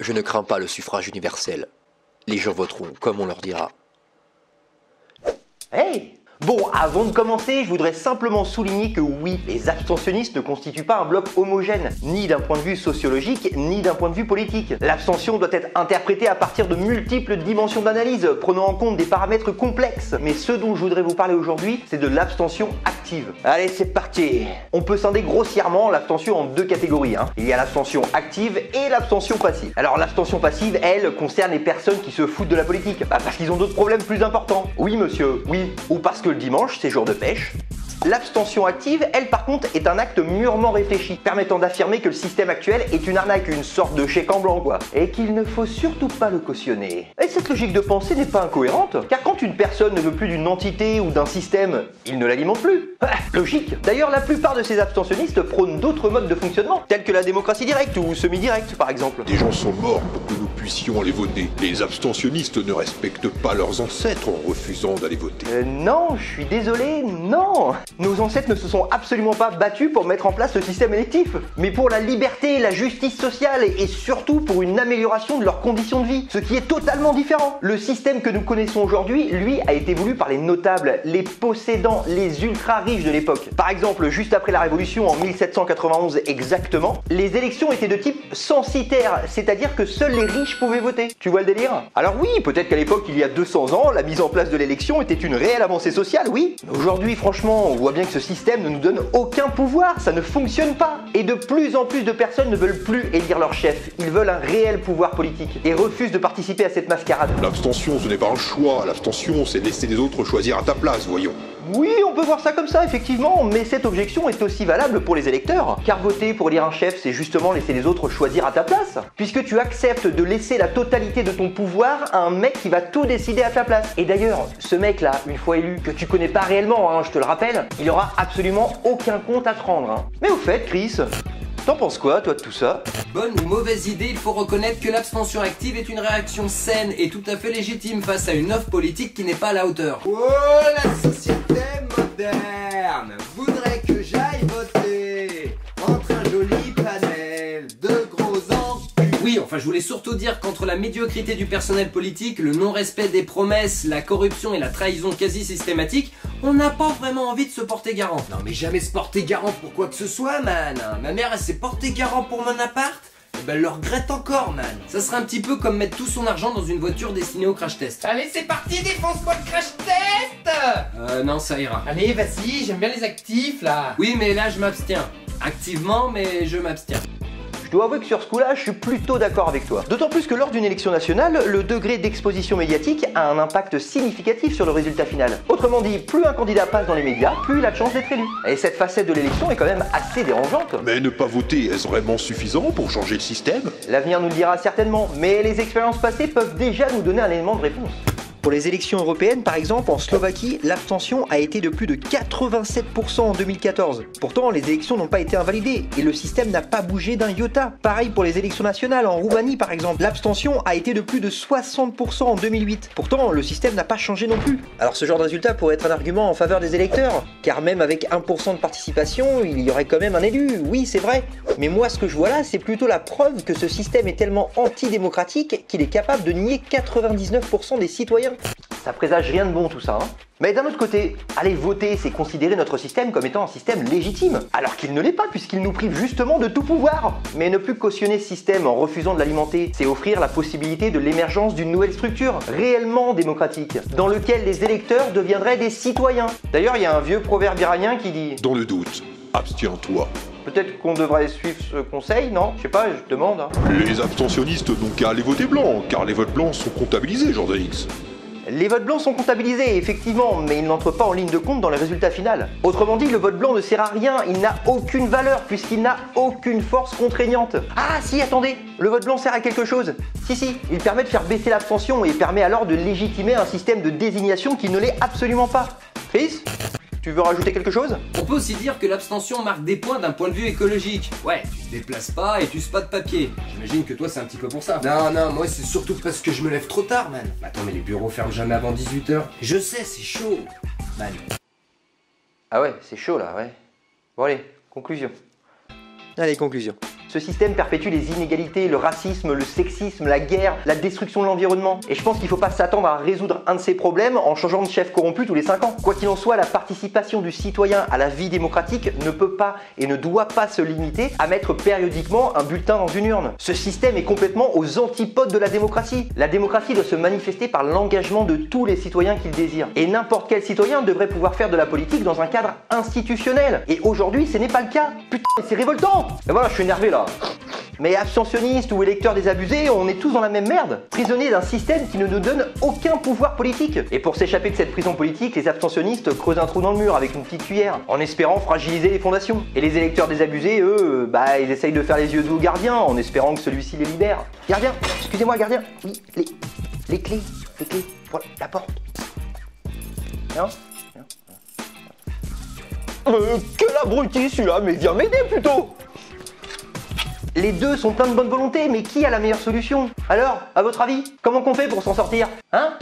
Je ne crains pas le suffrage universel. Les gens voteront comme on leur dira. Hey! Bon, avant de commencer, je voudrais simplement souligner que oui, les abstentionnistes ne constituent pas un bloc homogène, ni d'un point de vue sociologique, ni d'un point de vue politique. L'abstention doit être interprétée à partir de multiples dimensions d'analyse, prenant en compte des paramètres complexes. Mais ce dont je voudrais vous parler aujourd'hui, c'est de l'abstention active. Allez, c'est parti! On peut scinder grossièrement l'abstention en deux catégories. Il y a l'abstention active et l'abstention passive. Alors l'abstention passive, elle, concerne les personnes qui se foutent de la politique. Parce qu'ils ont d'autres problèmes plus importants. Oui monsieur, oui. Ou parce que le dimanche, c'est jour de pêche. L'abstention active, elle par contre, est un acte mûrement réfléchi, permettant d'affirmer que le système actuel est une arnaque, une sorte de chèque en blanc quoi, et qu'il ne faut surtout pas le cautionner. Et cette logique de pensée n'est pas incohérente, car quand une personne ne veut plus d'une entité ou d'un système, il ne l'alimente plus. Logique. D'ailleurs, la plupart de ces abstentionnistes prônent d'autres modes de fonctionnement, tels que la démocratie directe ou semi-directe par exemple. Des gens sont morts pour que nous puissions aller voter. Les abstentionnistes ne respectent pas leurs ancêtres en refusant d'aller voter. Non, je suis désolé, non. Nos ancêtres ne se sont absolument pas battus pour mettre en place ce système électif, mais pour la liberté, la justice sociale et surtout pour une amélioration de leurs conditions de vie, ce qui est totalement différent. Le système que nous connaissons aujourd'hui, lui, a été voulu par les notables, les possédants, les ultra riches de l'époque. Par exemple, juste après la Révolution en 1791 exactement, les élections étaient de type censitaire, c'est-à-dire que seuls les riches pouvaient voter. Tu vois le délire? Alors oui, peut-être qu'à l'époque, il y a 200 ans, la mise en place de l'élection était une réelle avancée sociale, oui. Mais aujourd'hui, franchement, on voit bien que ce système ne nous donne aucun pouvoir, ça ne fonctionne pas. Et de plus en plus de personnes ne veulent plus élire leur chef, ils veulent un réel pouvoir politique et refusent de participer à cette mascarade. L'abstention, ce n'est pas un choix, l'abstention, c'est laisser les autres choisir à ta place, voyons. Oui, on peut voir ça comme ça, effectivement, mais cette objection est aussi valable pour les électeurs. Car voter pour élire un chef, c'est justement laisser les autres choisir à ta place. Puisque tu acceptes de laisser la totalité de ton pouvoir à un mec qui va tout décider à ta place. Et d'ailleurs, ce mec-là, une fois élu, que tu connais pas réellement, je te le rappelle, il aura absolument aucun compte à te rendre. Mais au fait, Chris, t'en penses quoi, toi, de tout ça? Bonne ou mauvaise idée, il faut reconnaître que l'abstention active est une réaction saine et tout à fait légitime face à une offre politique qui n'est pas à la hauteur. Oh, la société moderne voudrait que j'aille voter entre un joli panel de gros enculés. Oui, enfin je voulais surtout dire qu'entre la médiocrité du personnel politique, le non-respect des promesses, la corruption et la trahison quasi systématique, on n'a pas vraiment envie de se porter garant. Non mais jamais se porter garant pour quoi que ce soit, man. Ma mère, elle s'est portée garant pour mon appart. Et ben elle le regrette encore, man. Ça serait un petit peu comme mettre tout son argent dans une voiture destinée au crash test. Allez, c'est parti, défonce-moi le crash test. Non, ça ira. Allez, vas-y, j'aime bien les actifs, là. Oui, mais là je m'abstiens. Activement, mais je m'abstiens. Je dois avouer que sur ce coup-là, je suis plutôt d'accord avec toi. D'autant plus que lors d'une élection nationale, le degré d'exposition médiatique a un impact significatif sur le résultat final. Autrement dit, plus un candidat passe dans les médias, plus il a de chance d'être élu. Et cette facette de l'élection est quand même assez dérangeante. Mais ne pas voter, est-ce vraiment suffisant pour changer le système? L'avenir nous le dira certainement, mais les expériences passées peuvent déjà nous donner un élément de réponse. Pour les élections européennes, par exemple, en Slovaquie, l'abstention a été de plus de 87% en 2014. Pourtant, les élections n'ont pas été invalidées et le système n'a pas bougé d'un iota. Pareil pour les élections nationales, en Roumanie par exemple, l'abstention a été de plus de 60% en 2008. Pourtant, le système n'a pas changé non plus. Alors ce genre de résultat pourrait être un argument en faveur des électeurs, car même avec 1% de participation, il y aurait quand même un élu, oui c'est vrai. Mais moi ce que je vois là, c'est plutôt la preuve que ce système est tellement antidémocratique qu'il est capable de nier 99% des citoyens. Ça présage rien de bon tout ça, Mais d'un autre côté, aller voter, c'est considérer notre système comme étant un système légitime, alors qu'il ne l'est pas puisqu'il nous prive justement de tout pouvoir. Mais ne plus cautionner ce système en refusant de l'alimenter, c'est offrir la possibilité de l'émergence d'une nouvelle structure, réellement démocratique, dans lequel les électeurs deviendraient des citoyens. D'ailleurs, il y a un vieux proverbe iranien qui dit « Dans le doute, abstiens-toi. » Peut-être qu'on devrait suivre ce conseil, non? Je sais pas, je demande. Les abstentionnistes n'ont qu'à aller voter blanc, car les votes blancs sont comptabilisés, Jordan X. Les votes blancs sont comptabilisés, effectivement, mais ils n'entrent pas en ligne de compte dans le résultat final. Autrement dit, le vote blanc ne sert à rien, il n'a aucune valeur, puisqu'il n'a aucune force contraignante. Ah si, attendez, le vote blanc sert à quelque chose. Si, il permet de faire baisser l'abstention et permet alors de légitimer un système de désignation qui ne l'est absolument pas. Chris ? Tu veux rajouter quelque chose? On peut aussi dire que l'abstention marque des points d'un point de vue écologique. Ouais, tu te déplaces pas et tu spot de papier. J'imagine que toi c'est un petit peu pour ça. Non, moi c'est surtout parce que je me lève trop tard, man. Attends, mais les bureaux ferment jamais avant 18h. Je sais, c'est chaud, man. Ah ouais, c'est chaud là, ouais. Bon allez, conclusion. Allez, conclusion. Ce système perpétue les inégalités, le racisme, le sexisme, la guerre, la destruction de l'environnement. Et je pense qu'il ne faut pas s'attendre à résoudre un de ces problèmes en changeant de chef corrompu tous les 5 ans. Quoi qu'il en soit, la participation du citoyen à la vie démocratique ne peut pas et ne doit pas se limiter à mettre périodiquement un bulletin dans une urne. Ce système est complètement aux antipodes de la démocratie. La démocratie doit se manifester par l'engagement de tous les citoyens qui le désirent. Et n'importe quel citoyen devrait pouvoir faire de la politique dans un cadre institutionnel. Et aujourd'hui, ce n'est pas le cas. Putain, c'est révoltant! Et voilà, je suis énervé là. Mais abstentionnistes ou électeurs désabusés, on est tous dans la même merde. Prisonniers d'un système qui ne nous donne aucun pouvoir politique. Et pour s'échapper de cette prison politique, les abstentionnistes creusent un trou dans le mur avec une petite cuillère, en espérant fragiliser les fondations. Et les électeurs désabusés, eux, ils essayent de faire les yeux doux au gardien, en espérant que celui-ci les libère. Gardien, excusez-moi gardien, oui, les clés pour la porte. Non? Quel abruti celui-là, mais viens m'aider plutôt! Les deux sont pleins de bonne volonté, mais qui a la meilleure solution? Alors, à votre avis, comment qu'on fait pour s'en sortir? Hein?